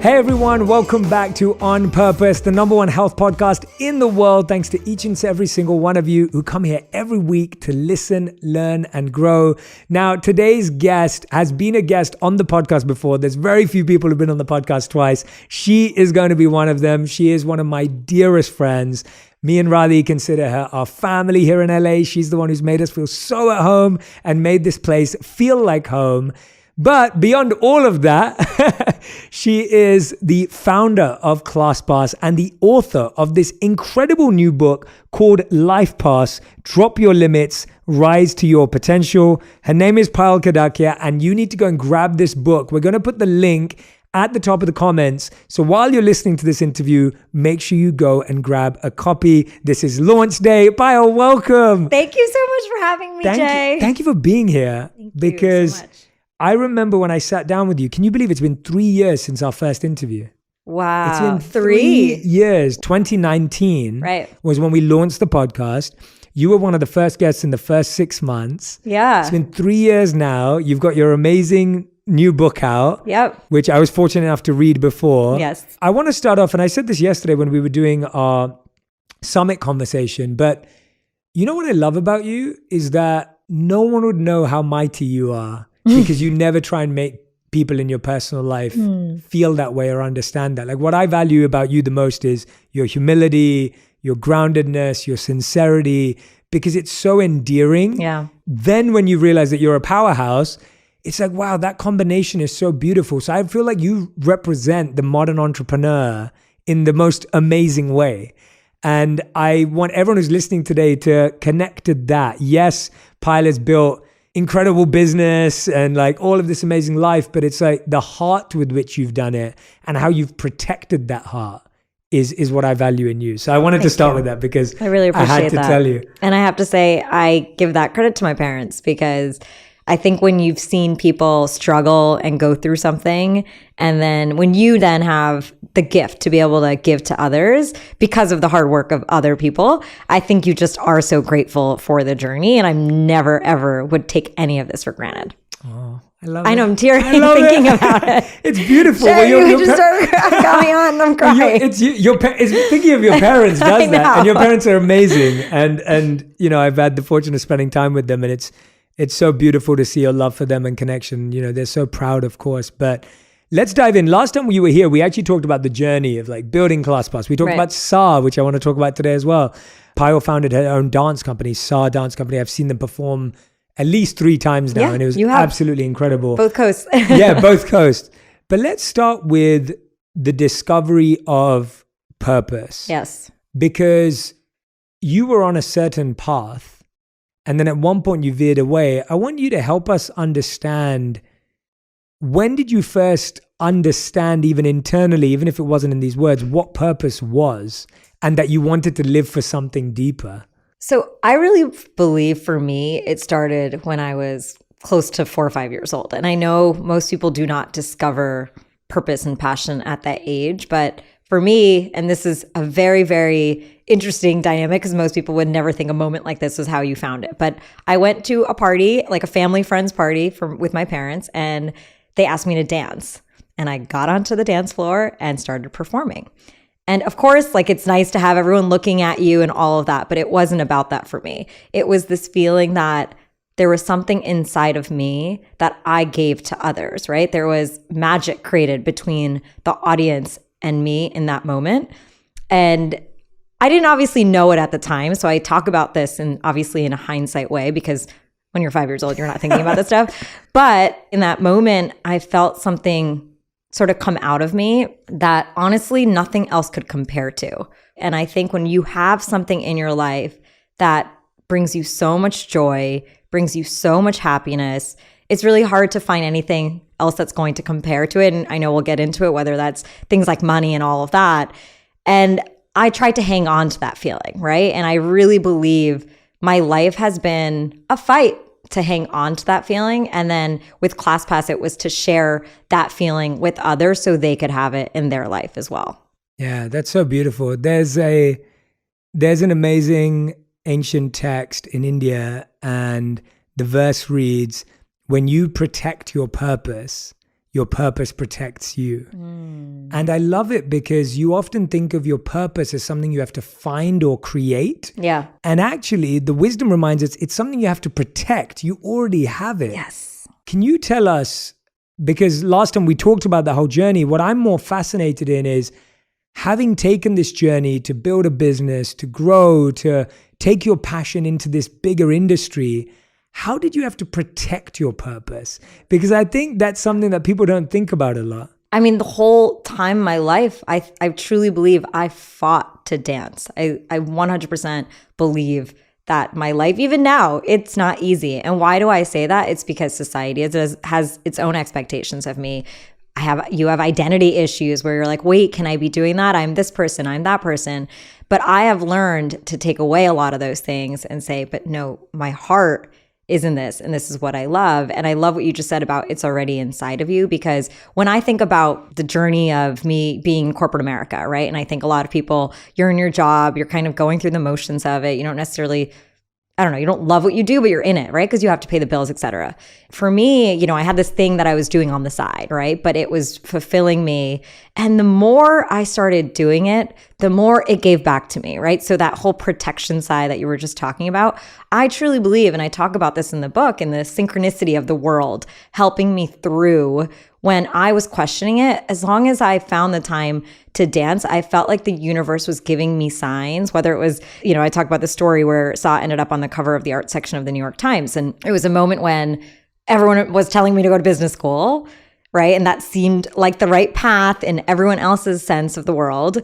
Hey everyone, welcome back to On Purpose, the number one health podcast in the world. Thanks to each and every single one of you who come here every week to listen, learn, and grow. Now, today's guest has been a guest on the podcast before. There's very few people who've been on the podcast twice. She is going to be one of them. She is one of my dearest friends. Me and Radhi consider her our family here in LA. She's the one who's made us feel so at home and made this place feel like home. But beyond all of that, she is the founder of ClassPass and the author of this incredible new book called Life Pass, Drop Your Limits, Rise to Your Potential. Her name is Payal Kadakia, and you need to go and grab this book. We're going to put the link at the top of the comments. So while you're listening to this interview, make sure you go and grab a copy. This is launch day. Payal, welcome. Thank you so much for having me, Jay. Thank you for being here. Thank because you so much. I remember when I sat down with you. Can you believe it's been 3 years since our first interview? Wow. It's been 3 years. 2019 was when we launched the podcast. You were one of the first guests in the first 6 months. Yeah. It's been 3 years now. You've got your amazing new book out. Yep. Which I was fortunate enough to read before. Yes. I want to start off, and I said this yesterday when we were doing our summit conversation, but you know what I love about you is that no one would know how mighty you are. Because you never try and make people in your personal life feel that way or understand that. Like what I value about you the most is your humility, your groundedness, your sincerity, because it's so endearing. Yeah. Then when you realize that you're a powerhouse, it's like, wow, that combination is so beautiful. So I feel like you represent the modern entrepreneur in the most amazing way. And I want everyone who's listening today to connect to that. Yes, Payal has built incredible business and like all of this amazing life, but it's like the heart with which you've done it and how you've protected that heart is what I value in you. So I wanted to start with that because I really appreciate I had to that. tell you. And I have to say, I give that credit to my parents because I think when you've seen people struggle and go through something, and then when you then have the gift to be able to give to others because of the hard work of other people, I think you just are so grateful for the journey. And I never, ever would take any of this for granted. Oh, I love I know, it. I'm tearing thinking about it. It's beautiful. Sure, you just started coming on, I'm crying. It's thinking of your parents does that. And your parents are amazing. And you know, I've had the fortune of spending time with them, and it's so beautiful to see your love for them and connection. You know, they're so proud, of course. But let's dive in. Last time you were here, we actually talked about the journey of like building ClassPass. We talked about SAR, which I want to talk about today as well. Payal founded her own dance company, SAR Dance Company. I've seen them perform at least 3 times now, and it was absolutely incredible. Both coasts. Yeah, both coasts. But let's start with the discovery of purpose. Yes. Because you were on a certain path, and then at one point you veered away. I want you to help us understand, when did you first understand, even internally, even if it wasn't in these words, what purpose was and that you wanted to live for something deeper? So I really believe for me, it started when I was close to 4 or 5 years old. And I know most people do not discover purpose and passion at that age. But for me, and this is a very, very interesting dynamic because most people would never think a moment like this was how you found it. But I went to a party, like a family friends party with my parents, and they asked me to dance. And I got onto the dance floor and started performing. And of course, like it's nice to have everyone looking at you and all of that, but it wasn't about that for me. It was this feeling that there was something inside of me that I gave to others, right? There was magic created between the audience and me in that moment. And I didn't obviously know it at the time. So I talk about this and obviously in a hindsight way, because when you're 5 years old, you're not thinking about this stuff. But in that moment, I felt something sort of come out of me that honestly nothing else could compare to. And I think when you have something in your life that brings you so much joy, brings you so much happiness, it's really hard to find anything else that's going to compare to it. And I know we'll get into it, whether that's things like money and all of that. And I tried to hang on to that feeling, right? And I really believe my life has been a fight to hang on to that feeling. And then with ClassPass, it was to share that feeling with others so they could have it in their life as well. Yeah, that's so beautiful. There's an amazing ancient text in India, and the verse reads, "When you protect your purpose, your purpose protects you. And I love it because you often think of your purpose as something you have to find or create. Yeah. And actually, the wisdom reminds us it's something you have to protect. You already have it. Yes. Can you tell us, because last time we talked about the whole journey, what I'm more fascinated in is having taken this journey to build a business, to grow, to take your passion into this bigger industry, how did you have to protect your purpose? Because I think that's something that people don't think about a lot. I mean, the whole time in my life, I truly believe I fought to dance. I 100% believe that my life, even now, it's not easy. And why do I say that? It's because society has its own expectations of me. You have identity issues where you're like, wait, can I be doing that? I'm this person, I'm that person. But I have learned to take away a lot of those things and say, but no, my heart is in this, and this is what I love. And I love what you just said about it's already inside of you, because when I think about the journey of me being in corporate America, right? And I think a lot of people, you're in your job, you're kind of going through the motions of it. You don't necessarily, I don't know, you don't love what you do, but you're in it, right? Because you have to pay the bills, et cetera. For me, I had this thing that I was doing on the side, right? But it was fulfilling me. And the more I started doing it, the more it gave back to me, right? So that whole protection side that you were just talking about, I truly believe, and I talk about this in the book, in the synchronicity of the world, helping me through when I was questioning it. As long as I found the time to dance, I felt like the universe was giving me signs, whether it was, I talk about the story where Sa ended up on the cover of the art section of the New York Times. And it was a moment when everyone was telling me to go to business school, right? And that seemed like the right path in everyone else's sense of the world.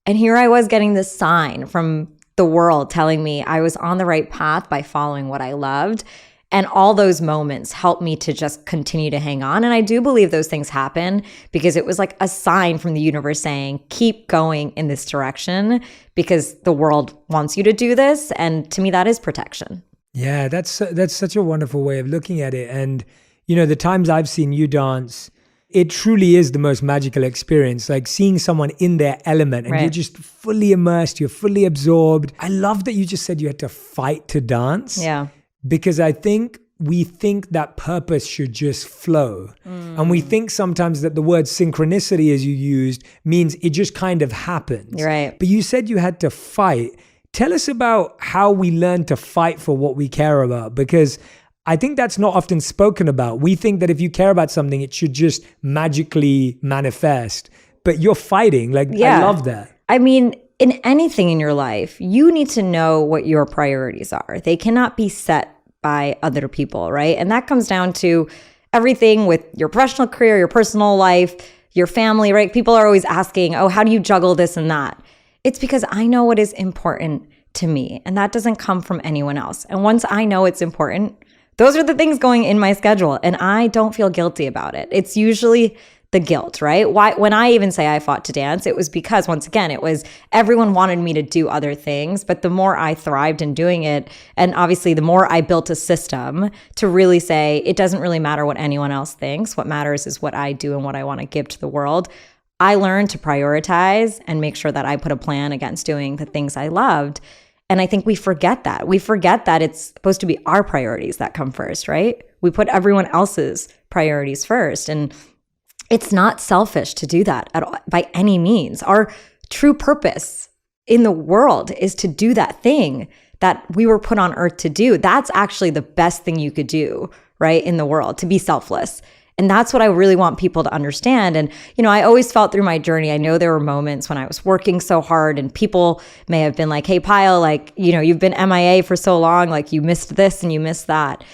And here I was getting this sign from the world telling me I was on the right path by following what I loved. And all those moments helped me to just continue to hang on. And I do believe those things happen because it was like a sign from the universe saying, keep going in this direction because the world wants you to do this. And to me, that is protection. Yeah, that's such a wonderful way of looking at it. And, the times I've seen you dance, it truly is the most magical experience, like seeing someone in their element and You're just fully immersed, you're fully absorbed. I love that you just said you had to fight to dance. Yeah. Because I think we think that purpose should just flow. And we think sometimes that the word synchronicity, as you used, means it just kind of happens. Right. But you said you had to fight. Tell us about how we learn to fight for what we care about, because I think that's not often spoken about. We think that if you care about something, it should just magically manifest. But you're fighting. I love that. I mean, in anything in your life, you need to know what your priorities are. They cannot be set by other people, right? And that comes down to everything with your professional career, your personal life, your family, right? People are always asking, oh, how do you juggle this and that? It's because I know what is important to me, and that doesn't come from anyone else. And once I know it's important, those are the things going in my schedule, and I don't feel guilty about it. It's usually the guilt, right? Why, when I even say I fought to dance, it was because, once again, it was everyone wanted me to do other things, but the more I thrived in doing it, and obviously the more I built a system to really say, it doesn't really matter what anyone else thinks. What matters is what I do and what I want to give to the world. I learned to prioritize and make sure that I put a plan against doing the things I loved. And I think we forget that. We forget that it's supposed to be our priorities that come first, right? We put everyone else's priorities first. And it's not selfish to do that at all, by any means. Our true purpose in the world is to do that thing that we were put on earth to do. That's actually the best thing you could do, right, in the world, to be selfless. And that's what I really want people to understand. And, I always felt through my journey, I know there were moments when I was working so hard and people may have been like, hey, Payal, you've been MIA for so long, you missed this and you missed that.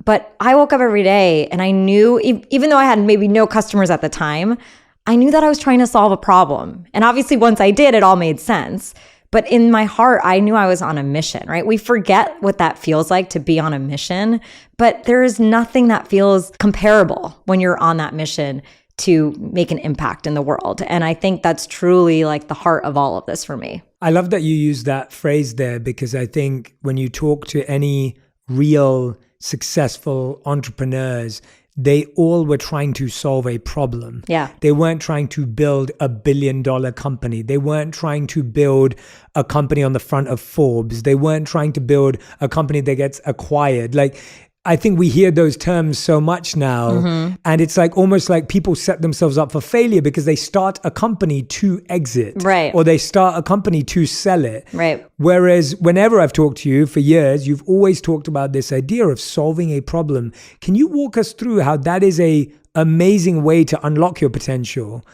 But I woke up every day and I knew, even though I had maybe no customers at the time, I knew that I was trying to solve a problem. And obviously once I did, it all made sense. But in my heart, I knew I was on a mission, right? We forget what that feels like to be on a mission, but there is nothing that feels comparable when you're on that mission to make an impact in the world. And I think that's truly the heart of all of this for me. I love that you use that phrase there, because I think when you talk to any real successful entrepreneurs, they all were trying to solve a problem. Yeah. They weren't trying to build $1 billion company. They weren't trying to build a company on the front of Forbes. They weren't trying to build a company that gets acquired. I think we hear those terms so much now, and it's like almost like people set themselves up for failure because they start a company to exit, right? Or they start a company to sell it, right? Whereas whenever I've talked to you for years, you've always talked about this idea of solving a problem. Can you walk us through how that is a amazing way to unlock your potential?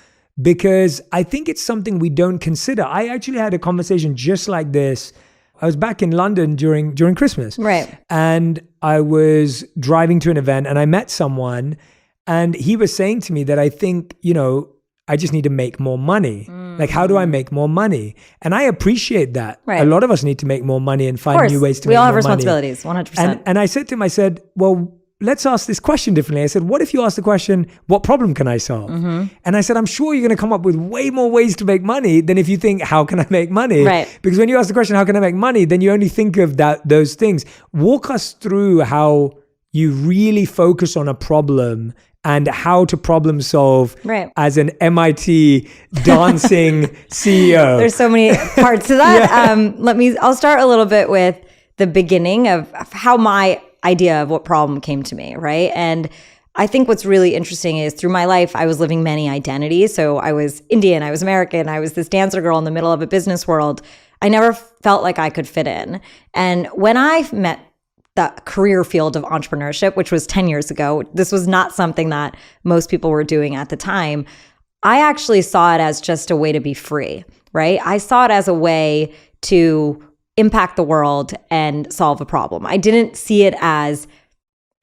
Because I think it's something we don't consider. I actually had a conversation just like this. I was back in London during Christmas. Right. And I was driving to an event and I met someone and he was saying to me that I think, I just need to make more money. Like, how do I make more money? And I appreciate that. Right. A lot of us need to make more money and find new ways to make more money. We all have responsibilities, 100%. And I said to him, I said, well, let's ask this question differently. I said, what if you ask the question, what problem can I solve? And I said, I'm sure you're going to come up with way more ways to make money than if you think, how can I make money? Right. Because when you ask the question, how can I make money? Then you only think of those things. Walk us through how you really focus on a problem and how to problem solve as an MIT dancing CEO. There's so many parts to that. I'll start a little bit with the beginning of how my idea of what problem came to me, right? And I think what's really interesting is through my life, I was living many identities. So I was Indian, I was American, I was this dancer girl in the middle of a business world. I never felt like I could fit in. And when I met the career field of entrepreneurship, which was 10 years ago, this was not something that most people were doing at the time. I actually saw it as just a way to be free, right? I saw it as a way to impact the world and solve a problem. I didn't see it as,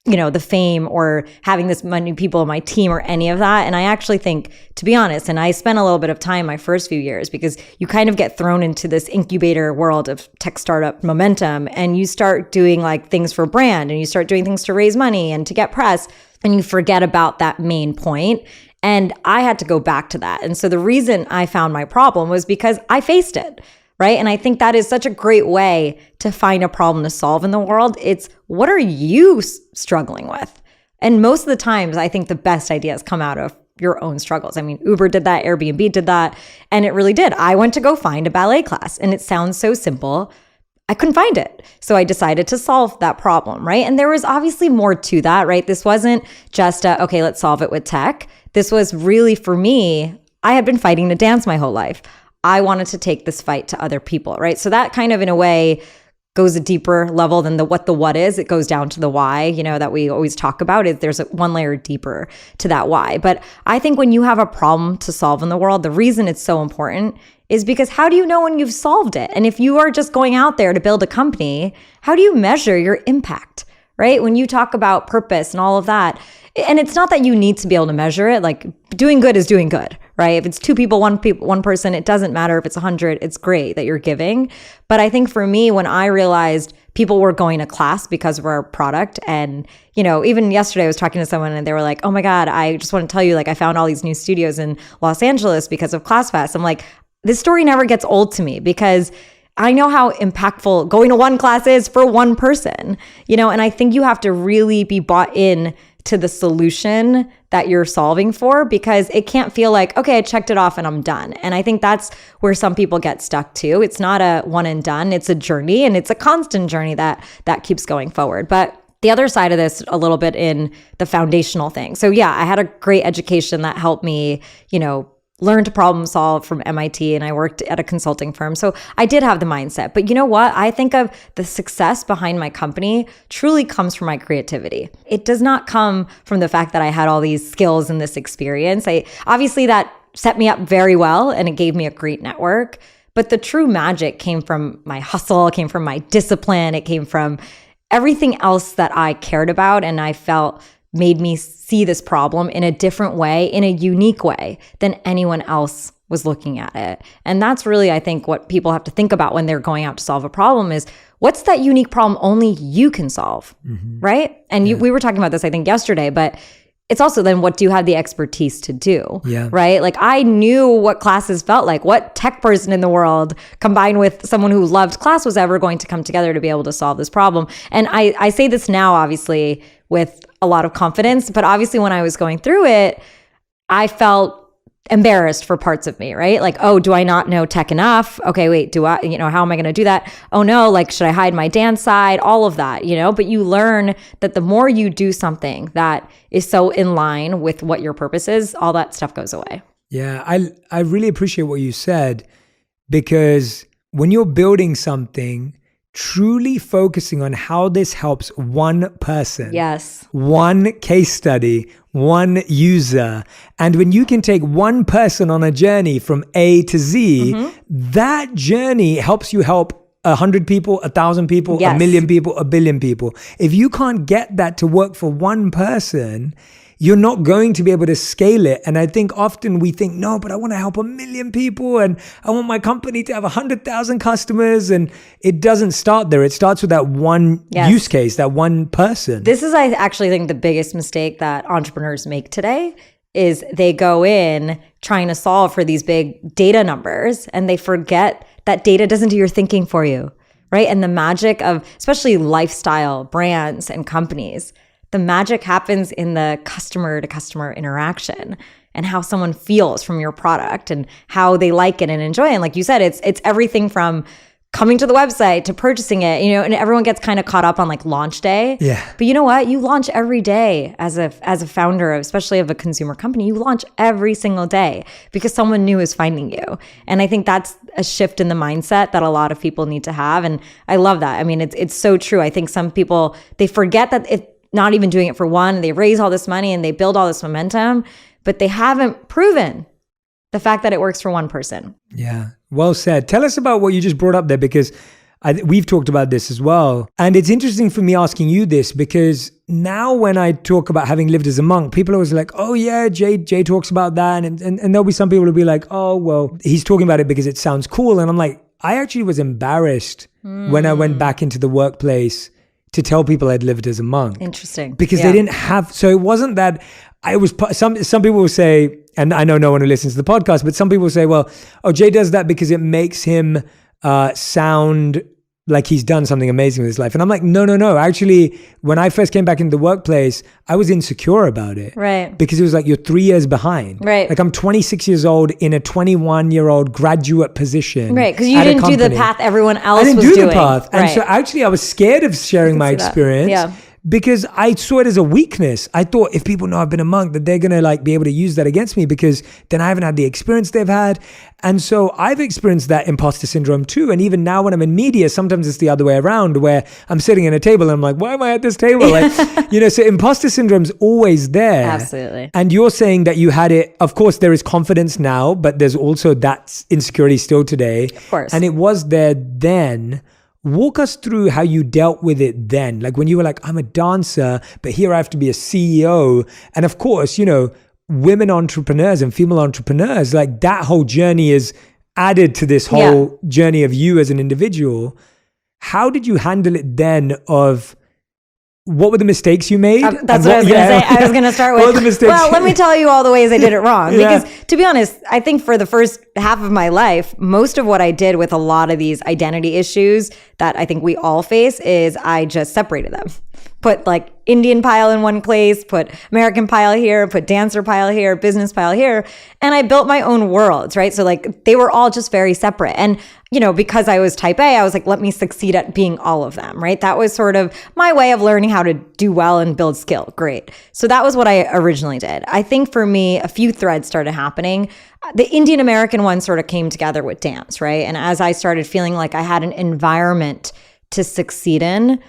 the fame or having this many people on my team or any of that. And I actually think, to be honest, and I spent a little bit of time my first few years because you kind of get thrown into this incubator world of tech startup momentum and you start doing like things for brand and you start doing things to raise money and to get press and you forget about that main point. And I had to go back to that. And so the reason I found my problem was because I faced it. Right. And I think that is such a great way to find a problem to solve in the world. It's what are you struggling with? And most of the times, I think the best ideas come out of your own struggles. I mean, Uber did that, Airbnb did that, and it really did. I went to go find a ballet class and it sounds so simple. I couldn't find it. So I decided to solve that problem, right? And there was obviously more to that, right? This wasn't just okay, let's solve it with tech. This was really, for me, I had been fighting to dance my whole life. I wanted to take this fight to other people, right? So that kind of, in a way, goes a deeper level than the what is. It goes down to the why, that we always talk about. There's one layer deeper to that why. But I think when you have a problem to solve in the world, the reason it's so important is because how do you know when you've solved it? And if you are just going out there to build a company, how do you measure your impact, right? When you talk about purpose and all of that, and it's not that you need to be able to measure it. Like doing good is doing good, right? If it's two people, one person, it doesn't matter if it's 100. It's great that you're giving. But I think for me, when I realized people were going to class because of our product, and even yesterday I was talking to someone and they were like, "Oh my God, I just want to tell you, like I found all these new studios in Los Angeles because of ClassFest." I'm like, this story never gets old to me because I know how impactful going to one class is for one person, and I think you have to really be bought in to the solution that you're solving for, because it can't feel like, okay, I checked it off and I'm done. And I think that's where some people get stuck too. It's not a one and done. It's a journey, and it's a constant journey that keeps going forward. But the other side of this, a little bit in the foundational thing. So yeah, I had a great education that helped me, learn to problem solve from MIT, and I worked at a consulting firm. So I did have the mindset. But you know what? I think of the success behind my company truly comes from my creativity. It does not come from the fact that I had all these skills and this experience. Obviously that set me up very well and it gave me a great network. But the true magic came from my hustle, it came from my discipline, it came from everything else that I cared about and I felt made me see this problem in a different way, in a unique way than anyone else was looking at it. And that's really, I think, what people have to think about when they're going out to solve a problem is, what's that unique problem only you can solve, right? And we were talking about this, I think, yesterday, but it's also then, what do you have the expertise to do, right? Like I knew what classes felt like, what tech person in the world combined with someone who loved class was ever going to come together to be able to solve this problem. And I say this now, obviously, with a lot of confidence, but obviously when I was going through it, I felt embarrassed for parts of me, right? Like, oh, do I not know tech enough? Okay, wait, how am I going to do that? Oh no, like, should I hide my dance side? All of that, but you learn that the more you do something that is so in line with what your purpose is, all that stuff goes away. Yeah, I really appreciate what you said, because when you're building something, truly focusing on how this helps one person, yes, one case study, one user. And when you can take one person on a journey from A to Z, that journey helps you help 100 people, 1,000 people, yes, 1 million people, 1 billion people. If you can't get that to work for one person, you're not going to be able to scale it. And I think often we think, no, but I want to help 1 million people and I want my company to have 100,000 customers. And it doesn't start there. It starts with that one use case, that one person. This is, I actually think, the biggest mistake that entrepreneurs make today is they go in trying to solve for these big data numbers and they forget that data doesn't do your thinking for you, right? And the magic of especially lifestyle brands and companies, the magic happens in the customer to customer interaction and how someone feels from your product and how they like it and enjoy it. And like you said, it's everything from coming to the website to purchasing it, and everyone gets kind of caught up on like launch day. Yeah. But you know what? You launch every day as a founder, especially of a consumer company. You launch every single day because someone new is finding you. And I think that's a shift in the mindset that a lot of people need to have. And I love that. I mean, it's so true. I think some people, they forget that if not even doing it for one, they raise all this money and they build all this momentum, but they haven't proven the fact that it works for one person. Yeah, well said. Tell us about what you just brought up there, because we've talked about this as well. And it's interesting for me asking you this, because now when I talk about having lived as a monk, people are always like, oh yeah, Jay talks about that. And there'll be some people who'll be like, oh, well, he's talking about it because it sounds cool. And I'm like, I actually was embarrassed when I went back into the workplace to tell people I'd lived as a monk. Interesting. Because they didn't have, so it wasn't that I was, some people will say, and I know no one who listens to the podcast, but some people will say, well, oh, Jay does that because it makes him sound like he's done something amazing with his life. And I'm like, no. Actually, when I first came back into the workplace, I was insecure about it. Right. Because it was like, you're 3 years behind. Right. Like I'm 26 years old in a 21-year-old graduate position. Right. Because you didn't do the path everyone else was doing. I didn't do the path. And so actually I was scared of sharing my experience. Yeah. Because I saw it as a weakness. I thought if people know I've been a monk, that they're going to like be able to use that against me, because then I haven't had the experience they've had. And so I've experienced that imposter syndrome too. And even now when I'm in media, sometimes it's the other way around, where I'm sitting at a table and I'm like, why am I at this table? Like, so imposter syndrome's always there. Absolutely. And you're saying that you had it. Of course, there is confidence now, but there's also that insecurity still today. Of course. And it was there then. Walk us through how you dealt with it then. Like when you were like, I'm a dancer, but here I have to be a CEO. And of course, women entrepreneurs and female entrepreneurs, like that whole journey is added to this whole journey of you as an individual. How did you handle it then? What were the mistakes you made? That's what I was going to say. I was going to start with, well, let me tell you all the ways I did it wrong. Because to be honest, I think for the first half of my life, most of what I did with a lot of these identity issues that I think we all face is I just separated them. Put like Indian Payal in one place, put American Payal here, put dancer Payal here, business Payal here. And I built my own worlds, right? So like they were all just very separate. And, because I was type A, I was like, let me succeed at being all of them, right? That was sort of my way of learning how to do well and build skill. Great. So that was what I originally did. I think for me, a few threads started happening. The Indian American one sort of came together with dance, right? And as I started feeling like I had an environment to succeed in,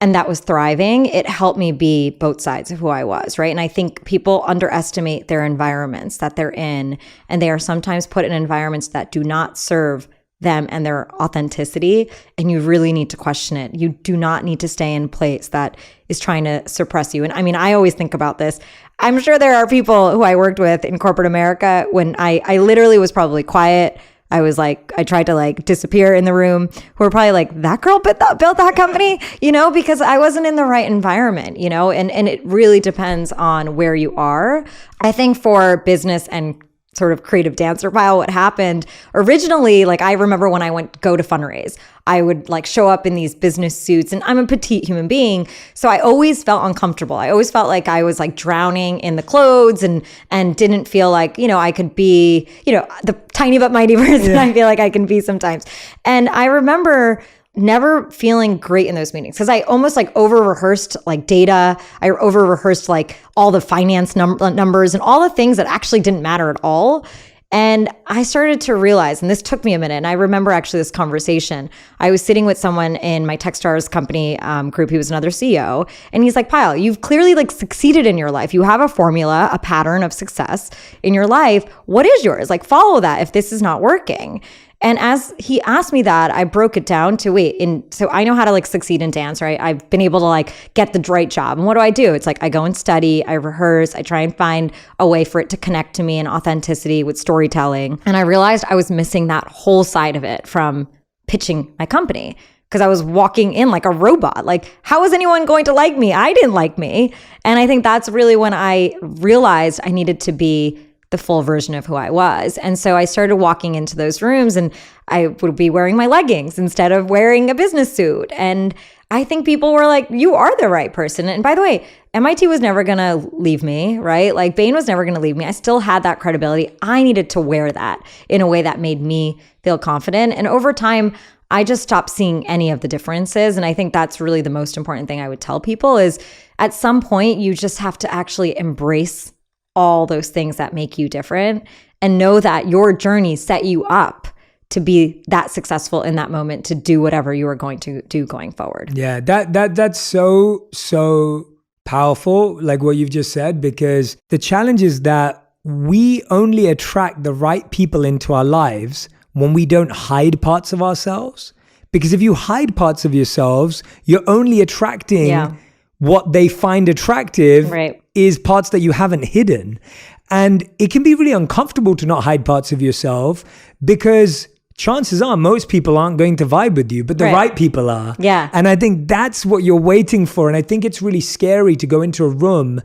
and that was thriving, it helped me be both sides of who I was, right? And I think people underestimate their environments that they're in, and they are sometimes put in environments that do not serve them and their authenticity, and you really need to question it. You do not need to stay in a place that is trying to suppress you. And I mean, I always think about this. I'm sure there are people who I worked with in corporate America when I literally was probably quiet. I was like, I tried to like disappear in the room, who were probably like, that girl built that company, because I wasn't in the right environment, and it really depends on where you are. I think for business and sort of creative dancer. Payal, what happened originally, like I remember when I go to fundraise, I would like show up in these business suits, and I'm a petite human being. So I always felt uncomfortable. I always felt like I was like drowning in the clothes and didn't feel like, I could be, the tiny but mighty person I feel like I can be sometimes. And I remember never feeling great in those meetings because I almost like over-rehearsed like data. I over-rehearsed like all the finance numbers and all the things that actually didn't matter at all. And I started to realize, and this took me a minute, and I remember actually this conversation. I was sitting with someone in my Techstars company group. He was another CEO. And he's like, Payal, you've clearly like succeeded in your life. You have a formula, a pattern of success in your life. What is yours? Like follow that if this is not working. And as he asked me that, I broke it down to so I know how to like succeed in dance, right? I've been able to like get the right job. And what do? It's like I go and study, I rehearse, I try and find a way for it to connect to me and authenticity with storytelling. And I realized I was missing that whole side of it from pitching my company because I was walking in like a robot. Like, how is anyone going to like me? I didn't like me. And I think that's really when I realized I needed to be the full version of who I was. And so I started walking into those rooms and I would be wearing my leggings instead of wearing a business suit. And I think people were like, you are the right person. And by the way, MIT was never going to leave me, right? Like Bain was never going to leave me. I still had that credibility. I needed to wear that in a way that made me feel confident. And over time, I just stopped seeing any of the differences. And I think that's really the most important thing I would tell people is at some point, you just have to actually embrace all those things that make you different and know that your journey set you up to be that successful in that moment to do whatever you are going to do going forward. Yeah, that's so powerful, like what you've just said, because the challenge is that we only attract the right people into our lives when we don't hide parts of ourselves. Because if you hide parts of yourselves, you're only attracting what they find attractive is parts that you haven't hidden. And it can be really uncomfortable to not hide parts of yourself because chances are most people aren't going to vibe with you, but the right people are. Yeah. And I think that's what you're waiting for. And I think it's really scary to go into a room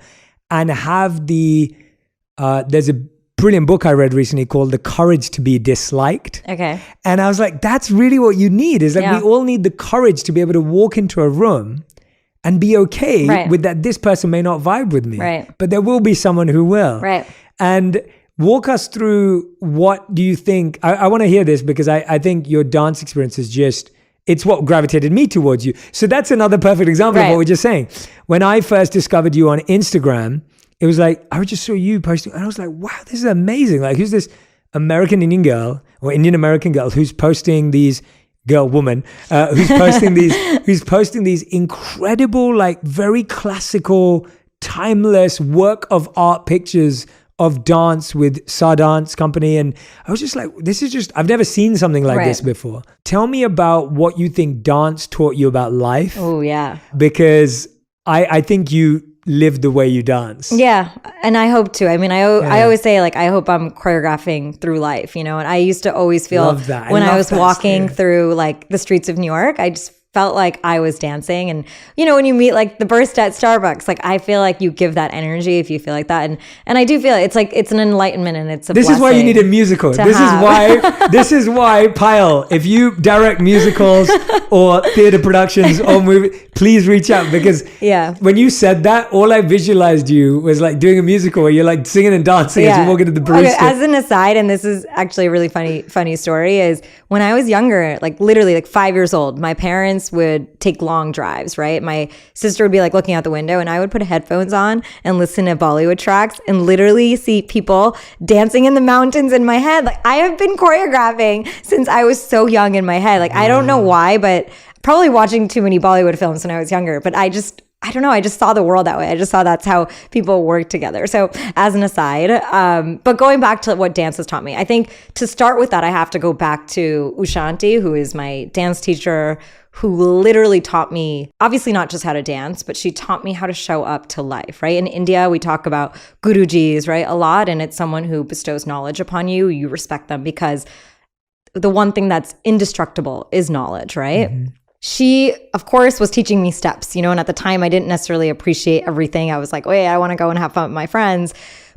and have there's a brilliant book I read recently called The Courage to be Disliked. Okay. And I was like, that's really what you need is like, we all need the courage to be able to walk into a room and be okay with that this person may not vibe with me, but there will be someone who will. Right. And walk us through, what do you think, I want to hear this because I think your dance experience is it's what gravitated me towards you. So that's another perfect example of what we're just saying. When I first discovered you on Instagram, it was like, I just saw you posting and I was like, wow, this is amazing. Like, who's this American Indian girl or Indian American girl who's posting these who's posting these incredible, like very classical, timeless work of art pictures of dance with Sa Dance Company. And I was just like, I've never seen something like this before. Tell me about what you think dance taught you about life. Oh, yeah. Because I think you live the way you dance. Yeah. And I hope to. I mean, I always say like, I hope I'm choreographing through life, And I used to always feel when I was walking through like the streets of New York, I just felt like I was dancing. And, when you meet like the barista at Starbucks, like I feel like you give that energy if you feel like that. And I do feel it's like, it's an enlightenment and it's a This is why you need a musical. This is why, Payal, if you direct musicals or theater productions or movie, please reach out because when you said that, all I visualized you was like doing a musical where you're like singing and dancing as you walk into the barista. Okay, as an aside, and this is actually a really funny story, is when I was younger, like literally like 5 years old, my parents would take long drives, right? My sister would be like looking out the window and I would put headphones on and listen to Bollywood tracks and literally see people dancing in the mountains in my head. Like I have been choreographing since I was so young in my head. Like I don't know why, but probably watching too many Bollywood films when I was younger, but I don't know. I just saw the world that way. I just saw that's how people work together. So as an aside, but going back to what dance has taught me, I think to start with that, I have to go back to Ushanti, who is my dance teacher, who literally taught me, obviously not just how to dance, but she taught me how to show up to life, right? In India, we talk about gurujis, right? A lot. And it's someone who bestows knowledge upon you. You respect them because the one thing that's indestructible is knowledge, right? Mm-hmm. She, of course, was teaching me steps, and at the time I didn't necessarily appreciate everything. I was like, wait, I want to go and have fun with my friends.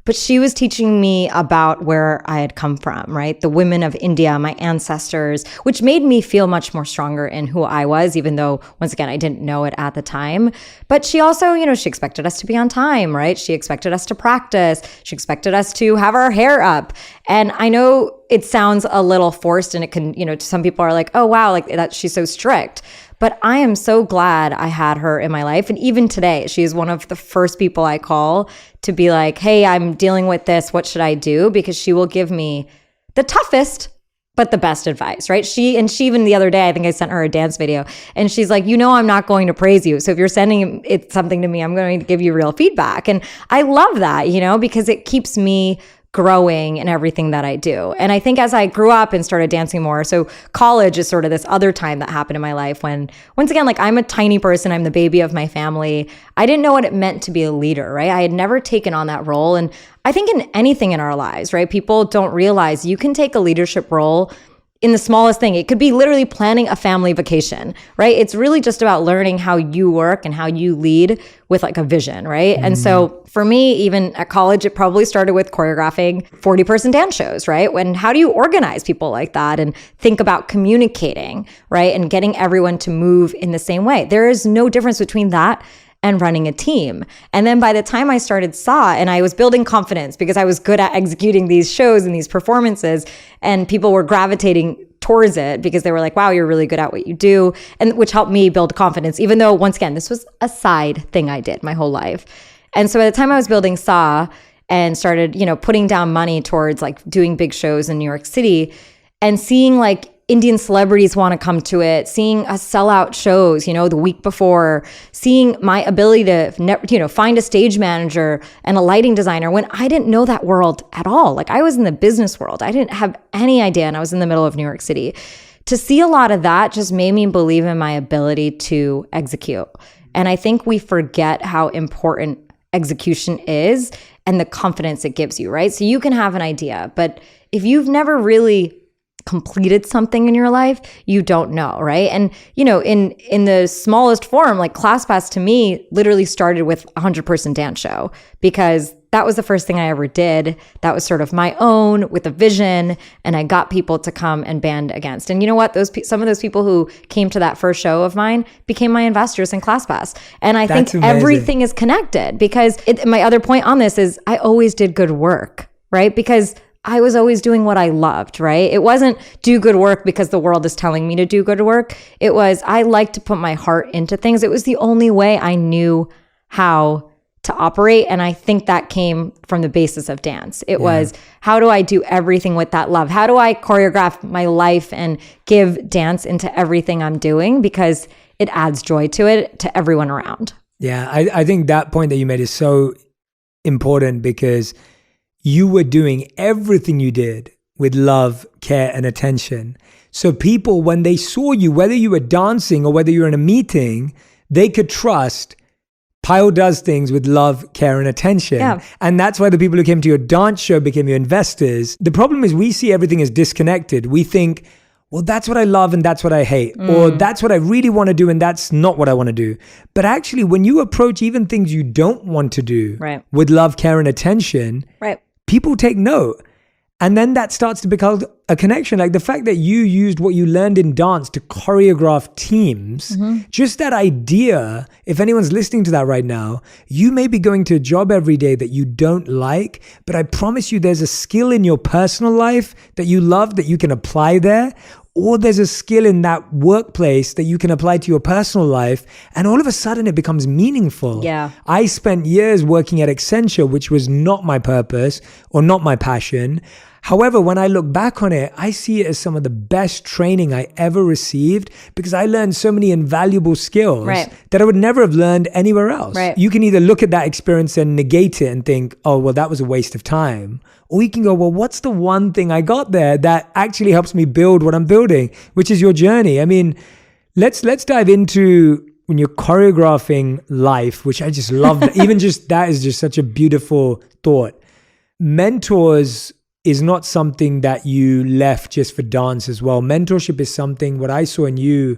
but she was teaching me about where I had come from, right? The women of India, my ancestors, which made me feel much more stronger in who I was, even though, once again, I didn't know it at the time. But she also, she expected us to be on time, right? She expected us to practice. She expected us to have our hair up. And I know it sounds a little forced, and it can, some people are like, oh, wow, like that, she's so strict. But I am so glad I had her in my life. And even today, she is one of the first people I call to be like, hey, I'm dealing with this. What should I do? Because she will give me the toughest, but the best advice, right? She even the other day, I think I sent her a dance video, and she's like, I'm not going to praise you. So if you're sending something to me, I'm going to give you real feedback. And I love that, because it keeps me growing in everything that I do. And I think as I grew up and started dancing more, so college is sort of this other time that happened in my life when, once again, like I'm a tiny person, I'm the baby of my family. I didn't know what it meant to be a leader, right? I had never taken on that role. And I think in anything in our lives, right, people don't realize you can take a leadership role in the smallest thing. It could be literally planning a family vacation, right? It's really just about learning how you work and how you lead with like a vision, right? And so for me, even at college, it probably started with choreographing 40-person dance shows, right? How do you organize people like that and think about communicating, right? And getting everyone to move in the same way. There is no difference between that and running a team. And then by the time I started SAW and I was building confidence because I was good at executing these shows and these performances, and people were gravitating towards it because they were like, wow, you're really good at what you do, and which helped me build confidence, even though, once again, this was a side thing I did my whole life. And so by the time I was building SAW and started, putting down money towards like doing big shows in New York City and seeing like Indian celebrities want to come to it, seeing us sell out shows, the week before, seeing my ability to, find a stage manager and a lighting designer when I didn't know that world at all. Like I was in the business world. I didn't have any idea, and I was in the middle of New York City. To see a lot of that just made me believe in my ability to execute. And I think we forget how important execution is and the confidence it gives you, right? So you can have an idea, but if you've never really completed something in your life, you don't know, right? And in the smallest form, like ClassPass to me literally started with a 100-person dance show because that was the first thing I ever did. That was sort of my own with a vision, and I got people to come and band against. And you know what? Some of those people who came to that first show of mine became my investors in ClassPass. And I think everything is connected because my other point on this is I always did good work, right? Because I was always doing what I loved, right? It wasn't do good work because the world is telling me to do good work. It was I like to put my heart into things. It was the only way I knew how to operate. And I think that came from the basis of dance. It was, how do I do everything with that love? How do I choreograph my life and give dance into everything I'm doing? Because it adds joy to it, to everyone around. Yeah, I think that point that you made is so important because you were doing everything you did with love, care, and attention. So people, when they saw you, whether you were dancing or whether you were in a meeting, they could trust Payal does things with love, care, and attention. Yeah. And that's why the people who came to your dance show became your investors. The problem is we see everything as disconnected. We think, well, that's what I love and that's what I hate. Or that's what I really want to do and that's not what I want to do. But actually, when you approach even things you don't want to do with love, care, and attention, people take note. And then that starts to become a connection. Like the fact that you used what you learned in dance to choreograph teams, just that idea, if anyone's listening to that right now, you may be going to a job every day that you don't like, but I promise you there's a skill in your personal life that you love that you can apply there. Or there's a skill in that workplace that you can apply to your personal life. And all of a sudden it becomes meaningful. Yeah. I spent years working at Accenture, which was not my purpose or not my passion. However, when I look back on it, I see it as some of the best training I ever received because I learned so many invaluable skills that I would never have learned anywhere else. You can either look at that experience and negate it and think, oh, well, that was a waste of time. Or you can go, well, what's the one thing I got there that actually helps me build what I'm building, which is your journey. I mean, let's dive into when you're choreographing life, which I just love. Even just that is just such a beautiful thought. Mentors is not something that you left just for dance as well. Mentorship is something, what I saw in you,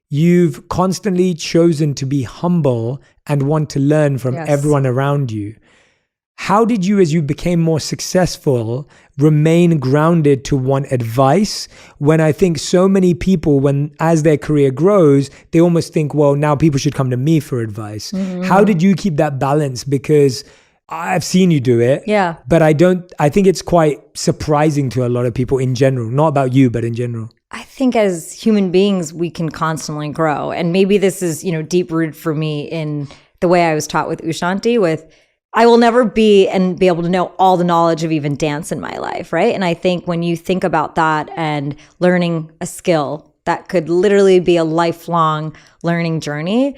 you've constantly chosen to be humble and want to learn from everyone around you. how did you, as you became more successful, remain grounded to want advice when I think so many people, as their career grows, they almost think, well, now people should come to me for advice. How did you keep that balance? Because I've seen you do it. Yeah. But I think it's quite surprising to a lot of people in general, not about you, but in general. I think as human beings, we can constantly grow. And maybe this is, deep rooted for me in the way I was taught with Ushanti, with I will never be able to know all the knowledge of even dance in my life, right? And I think when you think about that and learning a skill that could literally be a lifelong learning journey,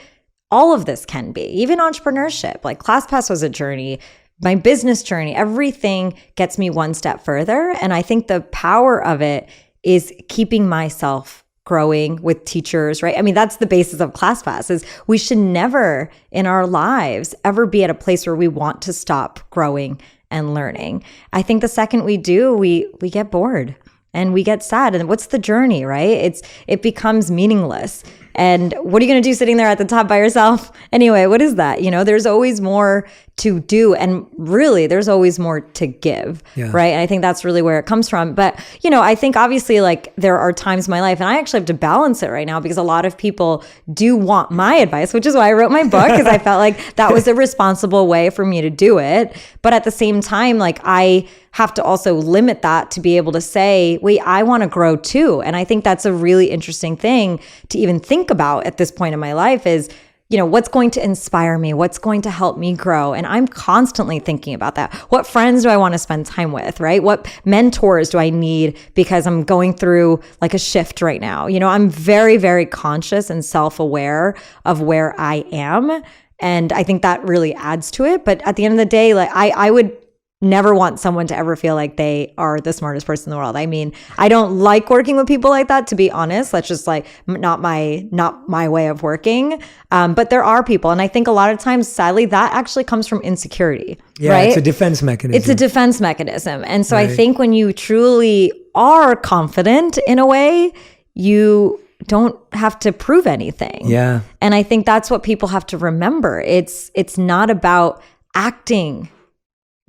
all of this can be, even entrepreneurship. Like ClassPass was a journey, my business journey, everything gets me one step further. And I think the power of it is keeping myself growing with teachers, right? I mean, that's the basis of ClassPass, is we should never in our lives ever be at a place where we want to stop growing and learning. I think the second we do, we get bored and we get sad. And what's the journey, right? It becomes meaningless. And what are you going to do sitting there at the top by yourself? Anyway, what is that? There's always more to do. And really, there's always more to give, right? And I think that's really where it comes from. But, I think obviously like there are times in my life, and I actually have to balance it right now because a lot of people do want my advice, which is why I wrote my book, because I felt like that was a responsible way for me to do it. But at the same time, like I have to also limit that to be able to say, wait, I want to grow too. And I think that's a really interesting thing to even think about at this point in my life is, what's going to inspire me? What's going to help me grow? And I'm constantly thinking about that. What friends do I want to spend time with, right? What mentors do I need because I'm going through like a shift right now? I'm very, very conscious and self-aware of where I am. And I think that really adds to it. But at the end of the day, like I would never want someone to ever feel like they are the smartest person in the world. I mean, I don't like working with people like that, to be honest. That's just like not my way of working. But there are people. And I think a lot of times, sadly, that actually comes from insecurity, right? It's a defense mechanism. It's a defense mechanism. And so I think when you truly are confident in a way, you don't have to prove anything. Yeah. And I think that's what people have to remember. It's not about acting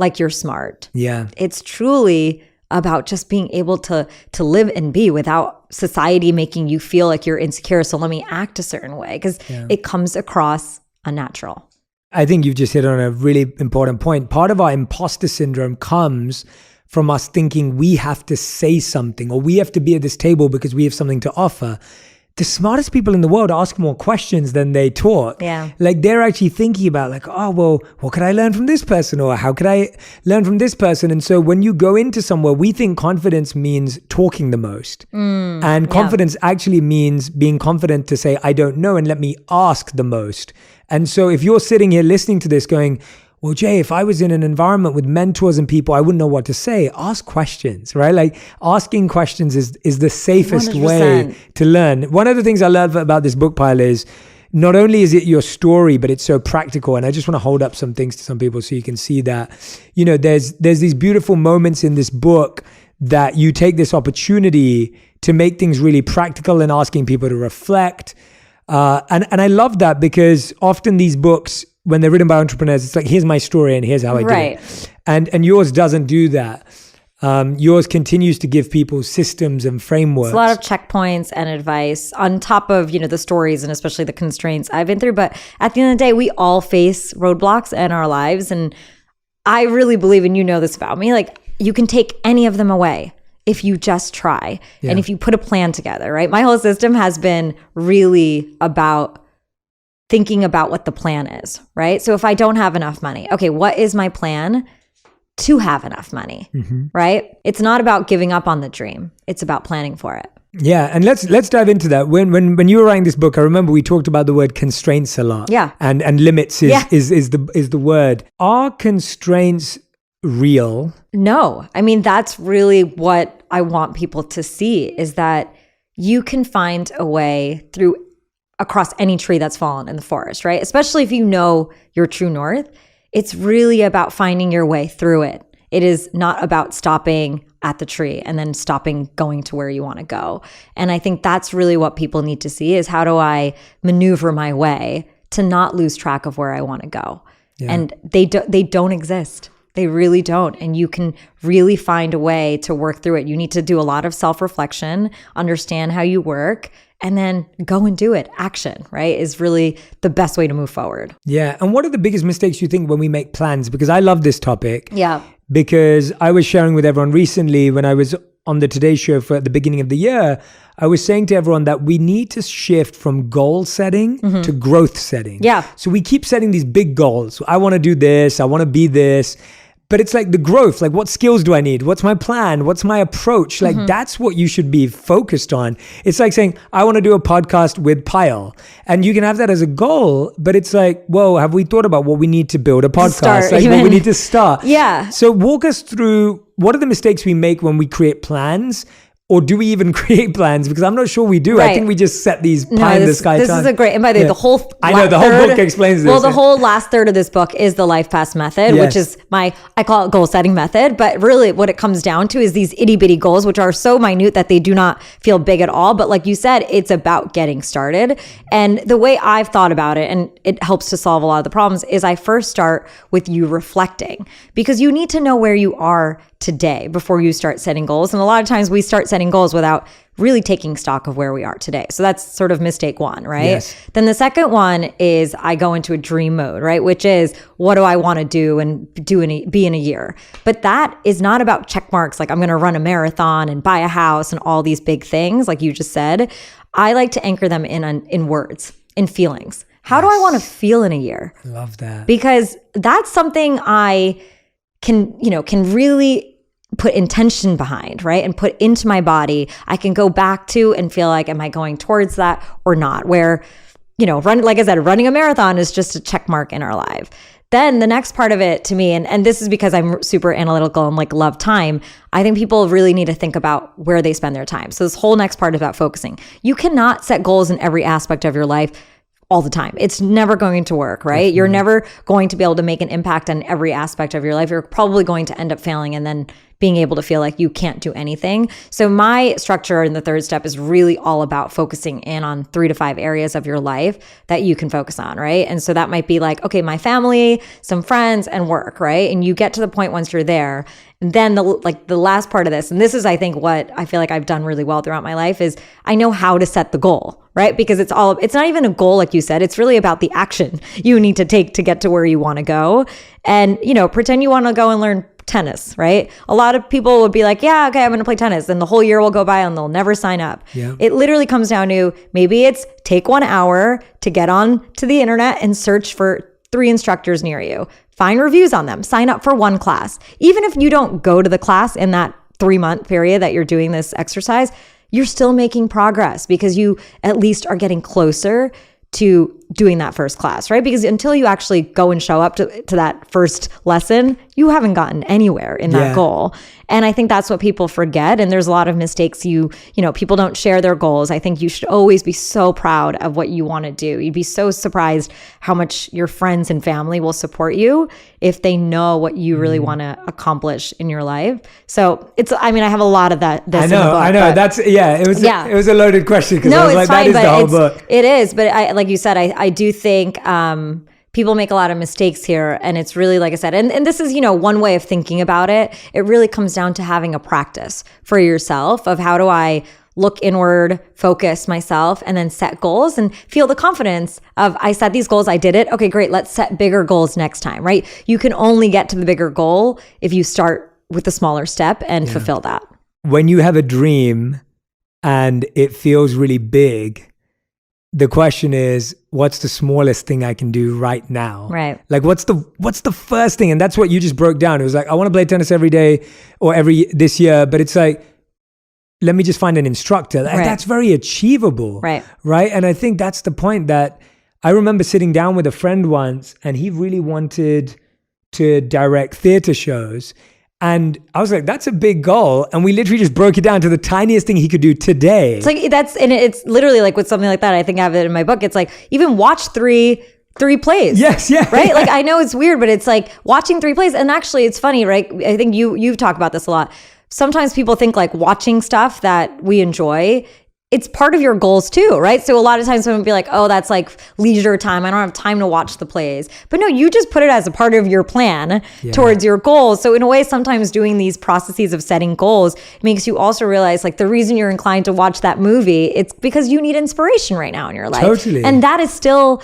like you're smart. Yeah. It's truly about just being able to live and be without society making you feel like you're insecure. So let me act a certain way because it comes across unnatural. I think you've just hit on a really important point. Part of our imposter syndrome comes from us thinking we have to say something or we have to be at this table because we have something to offer. The smartest people in the world ask more questions than they talk. Yeah. Like they're actually thinking about like, oh, well, what could I learn from this person? Or how could I learn from this person? And so when you go into somewhere, we think confidence means talking the most. And confidence actually means being confident to say, I don't know, and let me ask the most. And so if you're sitting here listening to this going, well, Jay, if I was in an environment with mentors and people, I wouldn't know what to say. Ask questions, right? Like asking questions is the safest 100%. way to learn. One of the things I love about this book, Payal, is not only is it your story, but it's so practical. And I just want to hold up some things to some people so you can see that, there's these beautiful moments in this book that you take this opportunity to make things really practical and asking people to reflect. And I love that because often these books, when they're written by entrepreneurs, it's like, here's my story and here's how I did it. And yours doesn't do that. Yours continues to give people systems and frameworks. It's a lot of checkpoints and advice on top of, the stories and especially the constraints I've been through. But at the end of the day, we all face roadblocks in our lives. And I really believe, and this about me, like you can take any of them away if you just try and if you put a plan together, right? My whole system has been really about thinking about what the plan is, right? So if I don't have enough money, okay, what is my plan to have enough money, right? It's not about giving up on the dream. It's about planning for it. Yeah, and let's dive into that. When you were writing this book, I remember we talked about the word constraints a lot. Yeah. And limits is the word. Are constraints real? No. I mean, that's really what I want people to see is that you can find a way across any tree that's fallen in the forest, right? Especially if you know your true north, it's really about finding your way through it. It is not about stopping at the tree and then stopping going to where you want to go. And I think that's really what people need to see is how do I maneuver my way to not lose track of where I want to go? Yeah. And they don't exist. They really don't. And you can really find a way to work through it. You need to do a lot of self-reflection, understand how you work, and then go and do it. Action, right, is really the best way to move forward. Yeah. And what are the biggest mistakes you think when we make plans? Because I love this topic. Yeah. Because I was sharing with everyone recently when I was on the Today Show for at the beginning of the year, I was saying to everyone that we need to shift from goal setting to growth setting. Yeah. So we keep setting these big goals. I want to do this. I want to be this. But it's like the growth, like what skills do I need? What's my plan? What's my approach? Like that's what you should be focused on. It's like saying, I want to do a podcast with Payal. And you can have that as a goal, but it's like, whoa, have we thought about what we need to build a podcast? Like what we need to start. Yeah. So walk us through, what are the mistakes we make when we create plans? Or do we even create plans? Because I'm not sure we do. Right. I think we just set these pie in the sky This plans. is a great, and by the way, the whole whole book explains this. Well, the whole last third of this book is the Life Path method, which is I call it goal setting method. But really what it comes down to is these itty bitty goals, which are so minute that they do not feel big at all. But like you said, it's about getting started. And the way I've thought about it, and it helps to solve a lot of the problems, is I first start with you reflecting, because you need to know where you are today before you start setting goals. And a lot of times we start setting goals without really taking stock of where we are today. So that's sort of mistake one, right? Yes. Then the second one is I go into a dream mode, right? Which is, what do I want to do and be in a year? But that is not about check marks. Like I'm going to run a marathon and buy a house and all these big things, like you just said. I like to anchor them in words, in feelings. How do I want to feel in a year? I love that. Because that's something I can really put intention behind, right? And put into my body. I can go back to and feel like, am I going towards that or not? Where, like I said, running a marathon is just a check mark in our life. Then the next part of it to me, and this is because I'm super analytical and like love time, I think people really need to think about where they spend their time. So this whole next part is about focusing. You cannot set goals in every aspect of your life all the time. It's never going to work, right? Mm-hmm. You're never going to be able to make an impact on every aspect of your life. You're probably going to end up failing and then being able to feel like you can't do anything. So my structure in the third step is really all about focusing in on 3 to 5 areas of your life that you can focus on, right? And so that might be like, okay, my family, some friends, and work, right? And you get to the point once you're there. And then the last part of this, and this is, I think, what I feel like I've done really well throughout my life, is I know how to set the goal, right? Because it's not even a goal, like you said, it's really about the action you need to take to get to where you want to go. And, pretend you want to go and learn tennis, right? A lot of people would be like, yeah, okay, I'm going to play tennis. And the whole year will go by and they'll never sign up. Yeah. It literally comes down to, maybe it's take 1 hour to get on to the internet and search for 3 instructors near you. Find reviews on them. Sign up for 1 class. Even if you don't go to the class in that 3-month period that you're doing this exercise, you're still making progress because you at least are getting closer to doing that first class, right? Because until you actually go and show up to that first lesson, you haven't gotten anywhere in that goal. And I think that's what people forget. And there's a lot of mistakes. People don't share their goals. I think you should always be so proud of what you want to do. You'd be so surprised how much your friends and family will support you if they know what you really want to accomplish in your life. So I have a lot of that. I know. It was a loaded question because I was like, that is the whole book. It is. But like you said, I do think people make a lot of mistakes here. And it's really, like I said, and this is, one way of thinking about it. It really comes down to having a practice for yourself of how do I look inward, focus myself, and then set goals and feel the confidence of, I set these goals, I did it. Okay, great. Let's set bigger goals next time, right? You can only get to the bigger goal if you start with the smaller step and fulfill that. When you have a dream and it feels really big, the question is, what's the smallest thing I can do right now? Right. Like, what's the first thing? And that's what you just broke down. It was like, I want to play tennis every day or this year, but it's like, let me just find an instructor. Right. That's very achievable. Right. Right. And I think that's the point that I remember sitting down with a friend once and he really wanted to direct theater shows. And I was like, that's a big goal. And we literally just broke it down to the tiniest thing he could do today. It's like, it's literally like with something like that. I think I have it in my book. It's like, even watch three plays. Yes. Yeah. Right. Like, I know it's weird, but it's like watching 3 plays. And actually it's funny, right? I think you've talked about this a lot. Sometimes people think like watching stuff that we enjoy it's part of your goals too, right? So a lot of times someone would be like, oh, that's like leisure time. I don't have time to watch the plays. But no, you just put it as a part of your plan towards your goals. So in a way, sometimes doing these processes of setting goals makes you also realize like the reason you're inclined to watch that movie, it's because you need inspiration right now in your life. Totally. And that is still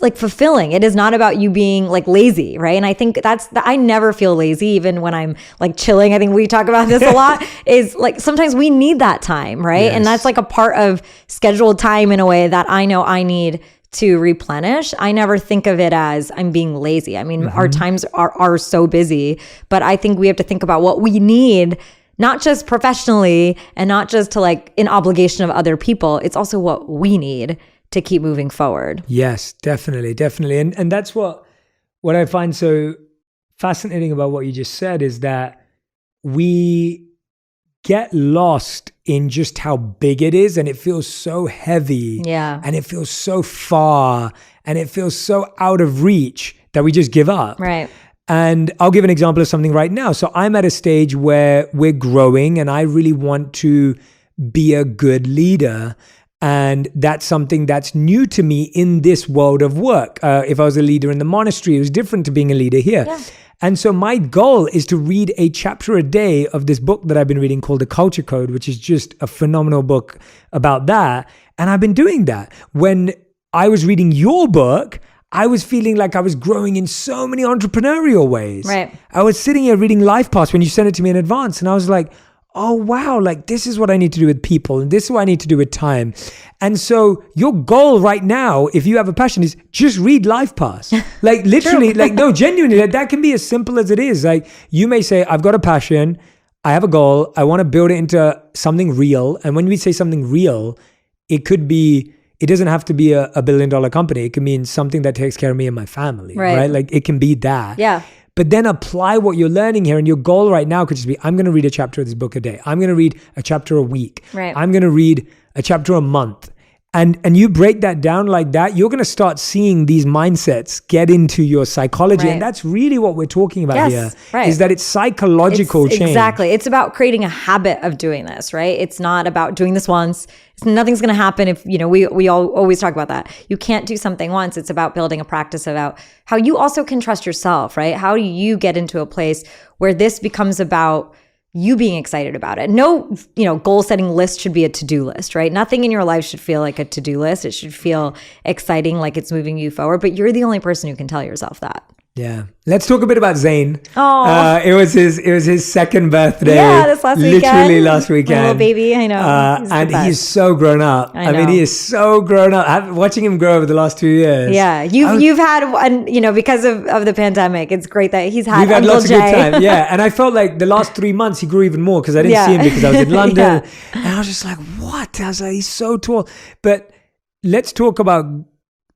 like fulfilling. It is not about you being like lazy, right? And I think I never feel lazy even when I'm like chilling. I think we talk about this a lot is like sometimes we need that time, right? Yes. And that's like a part of scheduled time in a way that I know I need to replenish. I never think of it as I'm being lazy. I mean, our times are so busy, but I think we have to think about what we need, not just professionally and not just to like in obligation of other people. It's also what we need to keep moving forward. Yes, definitely. And that's what I find so fascinating about what you just said is that we get lost in just how big it is, and it feels so heavy. Yeah. And it feels so far, and it feels so out of reach that we just give up. Right. And I'll give an example of something right now. So I'm at a stage where we're growing and I really want to be a good leader. And that's something that's new to me in this world of work. If I was a leader in the monastery, it was different to being a leader here. Yeah. And so my goal is to read a chapter a day of this book that I've been reading called The Culture Code, which is just a phenomenal book about that. And I've been doing that. When I was reading your book, I was feeling like I was growing in so many entrepreneurial ways. Right. I was sitting here reading Life Pass when you sent it to me in advance, and I was like, oh, wow, like this is what I need to do with people and this is what I need to do with time. And so your goal right now, if you have a passion, is just read Life Pass. Like literally, like no, genuinely, like, that can be as simple as it is. Like you may say, I've got a passion, I have a goal, I want to build it into something real. And when we say something real, it doesn't have to be a $1 billion company. It can mean something that takes care of me and my family, right? Like it can be that. Yeah. But then apply what you're learning here. And your goal right now could just be, I'm going to read a chapter of this book a day. I'm going to read a chapter a week. Right. I'm going to read a chapter a month. And you break that down like that, you're going to start seeing these mindsets get into your psychology. Right. And that's really what we're talking about here, right. is that it's psychological change. Exactly. It's about creating a habit of doing this, right? It's not about doing this once. Nothing's going to happen if, we all always talk about that. You can't do something once. It's about building a practice about how you also can trust yourself, right? How do you get into a place where this becomes about you being excited about it? No, goal setting list should be a to-do list, right? Nothing in your life should feel like a to-do list. It should feel exciting, like it's moving you forward, but you're the only person who can tell yourself that. Yeah. Let's talk a bit about Zayn. Oh, it was his second birthday. Yeah, this last weekend. Literally last weekend. My little baby, I know. And he's so grown up. I mean, he is so grown up. Watching him grow over the last 2 years. Yeah, you've had one, because of the pandemic. It's great that he's had. We've had Uncle lots Jay. of good time. Yeah, and I felt like the last 3 months he grew even more because I didn't see him because I was in London, and I was just like, what? I was like, he's so tall. But let's talk about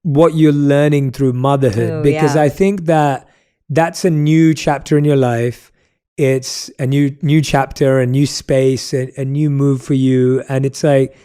what you're learning through motherhood, because I think that's a new chapter in your life. It's a new chapter, a new space, a new move for you. And it's like,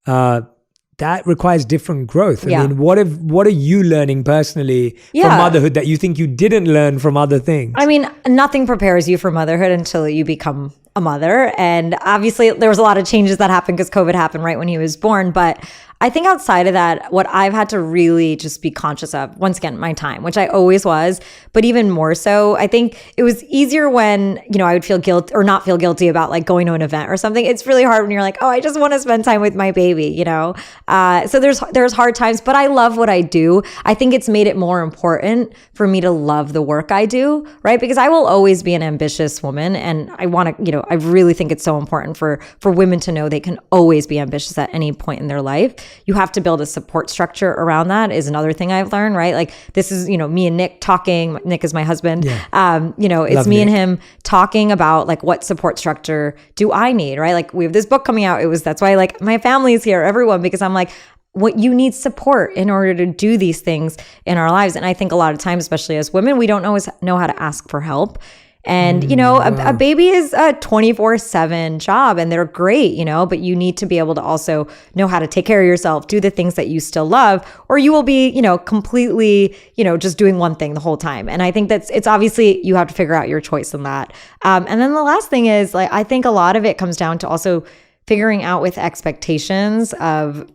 that requires different growth. I mean, what are you learning personally from motherhood that you think you didn't learn from other things? I mean, nothing prepares you for motherhood until you become a mother. And obviously there was a lot of changes that happened because COVID happened right when he was born. But I think outside of that, what I've had to really just be conscious of, once again, my time, which I always was, but even more so, I think it was easier when, I would feel guilt or not feel guilty about like going to an event or something. It's really hard when you're like, oh, I just want to spend time with my baby, So there's hard times, but I love what I do. I think it's made it more important for me to love the work I do, right? Because I will always be an ambitious woman, and I want to, I really think it's so important for women to know they can always be ambitious at any point in their life. You have to build a support structure around that is another thing I've learned, right? Like this is, me and Nick talking. Nick is my husband. Yeah. It's Love me Nick. And him talking about like what support structure do I need, right? Like we have this book coming out. That's why like my family's here, everyone, because I'm like, what you need support in order to do these things in our lives. And I think a lot of times, especially as women, we don't always know how to ask for help. And, a baby is a 24/7 job and they're great, but you need to be able to also know how to take care of yourself, do the things that you still love, or you will be, completely, just doing one thing the whole time. And I think it's obviously you have to figure out your choice in that. And then the last thing is like, I think a lot of it comes down to also figuring out with expectations of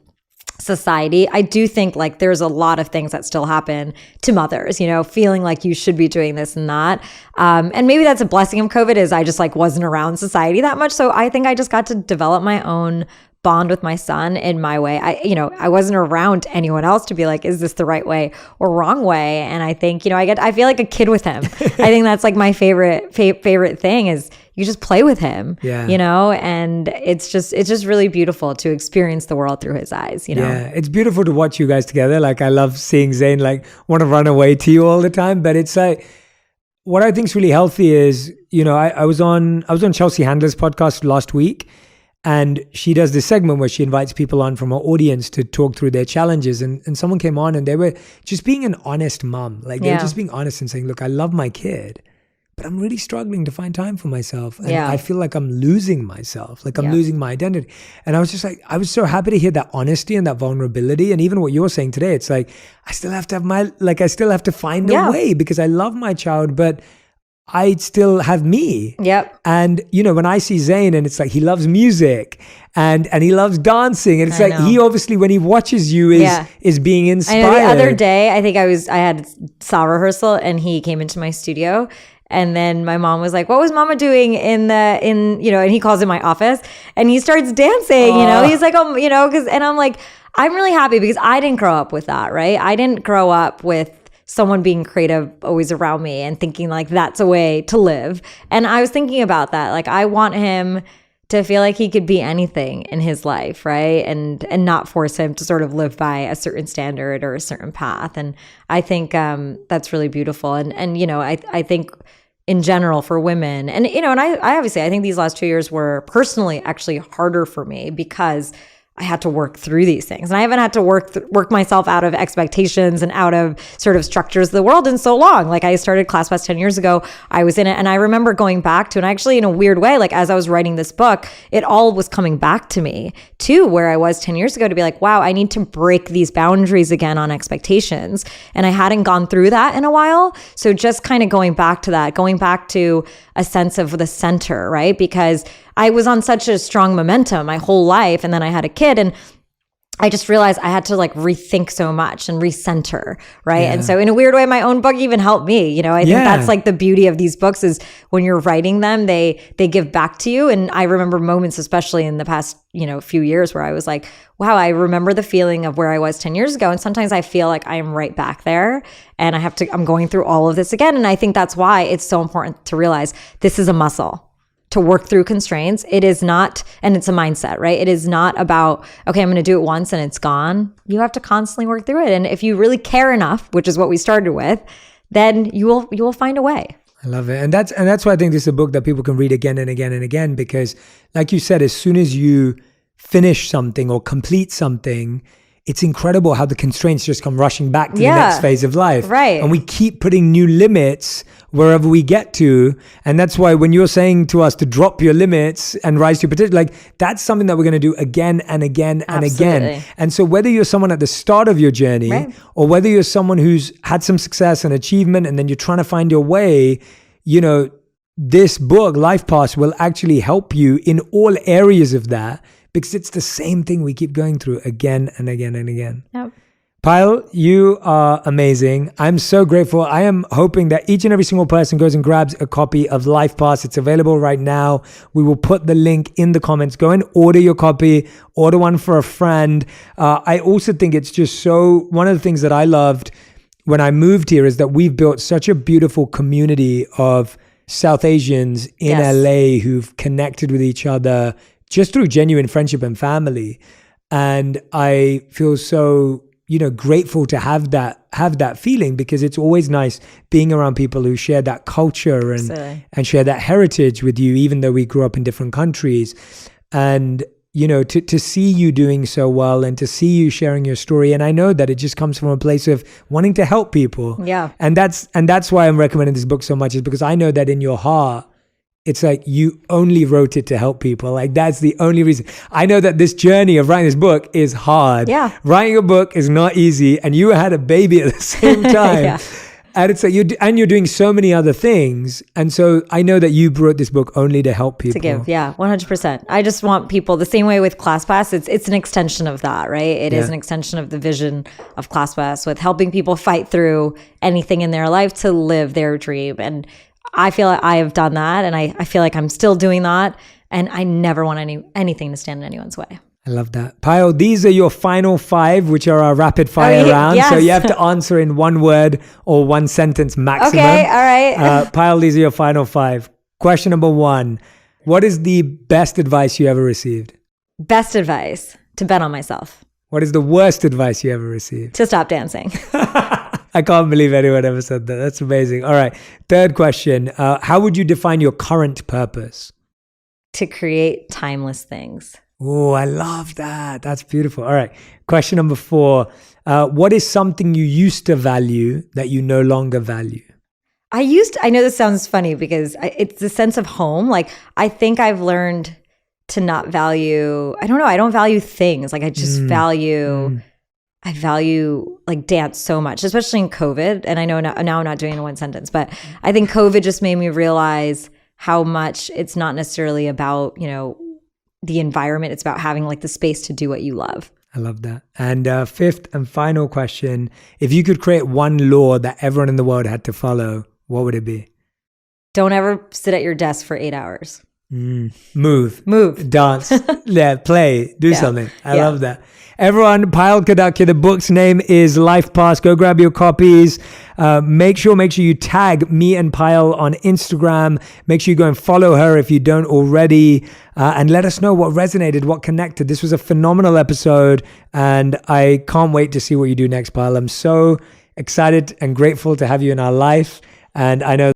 society, I do think like there's a lot of things that still happen to mothers, you know, feeling like you should be doing this and that. And maybe that's a blessing of COVID, is I just like wasn't around society that much. So I think I just got to develop my own bond with my son in my way. I wasn't around anyone else to be like, is this the right way or wrong way? And I think, I feel like a kid with him. I think that's like my favorite thing is you just play with him, and it's just really beautiful to experience the world through his eyes, Yeah, it's beautiful to watch you guys together. Like I love seeing Zayn like want to run away to you all the time, but it's like, what I think is really healthy is, I was on Chelsea Handler's podcast last week, and she does this segment where she invites people on from her audience to talk through their challenges. And someone came on and they were just being an honest mom. Like they were just being honest and saying, look, I love my kid, but I'm really struggling to find time for myself. And I feel like I'm losing myself, like I'm losing my identity. And I was just like, I was so happy to hear that honesty and that vulnerability. And even what you're saying today, it's like, I still have to find a way, because I love my child, but I still have me. Yep. And, when I see Zayn and it's like, he loves music and he loves dancing. And it's like, he obviously, when he watches you is being inspired. I know the other day, I think I had saw rehearsal and he came into my studio. And then my mom was like, what was mama doing and he calls in my office and he starts dancing, he's like, and I'm like, I'm really happy because I didn't grow up with that, right? I didn't grow up with someone being creative always around me and thinking like that's a way to live. And I was thinking about that. Like I want him to feel like he could be anything in his life, right? And not force him to sort of live by a certain standard or a certain path. And I think that's really beautiful. And I think in general for women, and I obviously I think these last 2 years were personally actually harder for me because I had to work through these things. And I haven't had to work myself out of expectations and out of sort of structures of the world in so long. Like I started ClassPass 10 years ago. I was in it. And I remember going back to, and actually in a weird way, like as I was writing this book, it all was coming back to me to where I was 10 years ago to be like, wow, I need to break these boundaries again on expectations. And I hadn't gone through that in a while. So just kind of going back to that, going back to a sense of the center, right? Because I was on such a strong momentum my whole life. And then I had a kid and I just realized I had to like rethink so much and recenter, right? Yeah. And so in a weird way, my own book even helped me. I think that's like the beauty of these books is when you're writing them, they give back to you. And I remember moments, especially in the past, few years where I was like, wow, I remember the feeling of where I was 10 years ago. And sometimes I feel like I am right back there and I'm going through all of this again. And I think that's why it's so important to realize this is a muscle. To work through constraints. It is not, and it's a mindset, right? It is not about, okay, I'm going to do it once and it's gone. You have to constantly work through it. And if you really care enough, which is what we started with, then you will find a way. I love it. And that's why I think this is a book that people can read again and again and again, because like you said, as soon as you finish something or complete something, it's incredible how the constraints just come rushing back to the next phase of life. Right. And we keep putting new limits wherever we get to. And that's why when you're saying to us to drop your limits and rise to your potential, like that's something that we're going to do again and again and again. And so whether you're someone at the start of your journey or whether you're someone who's had some success and achievement and then you're trying to find your way, this book, Life Pass, will actually help you in all areas of that. Because it's the same thing we keep going through again and again and again. Yep. Payal, you are amazing. I'm so grateful. I am hoping that each and every single person goes and grabs a copy of Life Pass. It's available right now. We will put the link in the comments. Go and order your copy. Order one for a friend. I also think it's just one of the things that I loved when I moved here is that we've built such a beautiful community of South Asians in LA who've connected with each other just through genuine friendship and family. And I feel so, grateful to have that feeling, because it's always nice being around people who share that culture and share that heritage with you, even though we grew up in different countries. And, to see you doing so well and to see you sharing your story. And I know that it just comes from a place of wanting to help people. Yeah. And that's why I'm recommending this book so much, is because I know that in your heart, it's like you only wrote it to help people. Like that's the only reason. I know that this journey of writing this book is hard. Yeah. Writing a book is not easy. And you had a baby at the same time. And it's like you're doing so many other things. And so I know that you wrote this book only to help people. To give, yeah, 100%. I just want people, the same way with ClassPass, it's an extension of that, right? It is an extension of the vision of ClassPass with helping people fight through anything in their life to live their dream. And I feel like I have done that, and I feel like I'm still doing that. And I never want anything to stand in anyone's way. I love that. Payal, these are your final 5, which are our rapid fire round. Yes. So you have to answer in 1 word or 1 sentence maximum. Okay, all right. Payal, these are your final 5. Question number 1. What is the best advice you ever received? Best advice, to bet on myself. What is the worst advice you ever received? To stop dancing. I can't believe anyone ever said that. That's amazing. All right. 3rd question. How would you define your current purpose? To create timeless things. Oh, I love that. That's beautiful. All right. Question number 4. What is something you used to value that you no longer value? I know this sounds funny because it's the sense of home. Like, I think I've learned to not value, I don't value things. Like, I just I value like dance so much, especially in COVID. And I know now I'm not doing it in 1 sentence, but I think COVID just made me realize how much it's not necessarily about, the environment. It's about having like the space to do what you love. I love that. And 5th and final question. If you could create 1 law that everyone in the world had to follow, what would it be? Don't ever sit at your desk for 8 hours. Move. Dance. Play. Do something. I love that. Everyone, Payal Kadakia, the book's name is Life Pass. Go grab your copies. Make sure you tag me and Payal on Instagram. Make sure you go and follow her if you don't already. And let us know what resonated, what connected. This was a phenomenal episode. And I can't wait to see what you do next, Payal. I'm so excited and grateful to have you in our life. And I know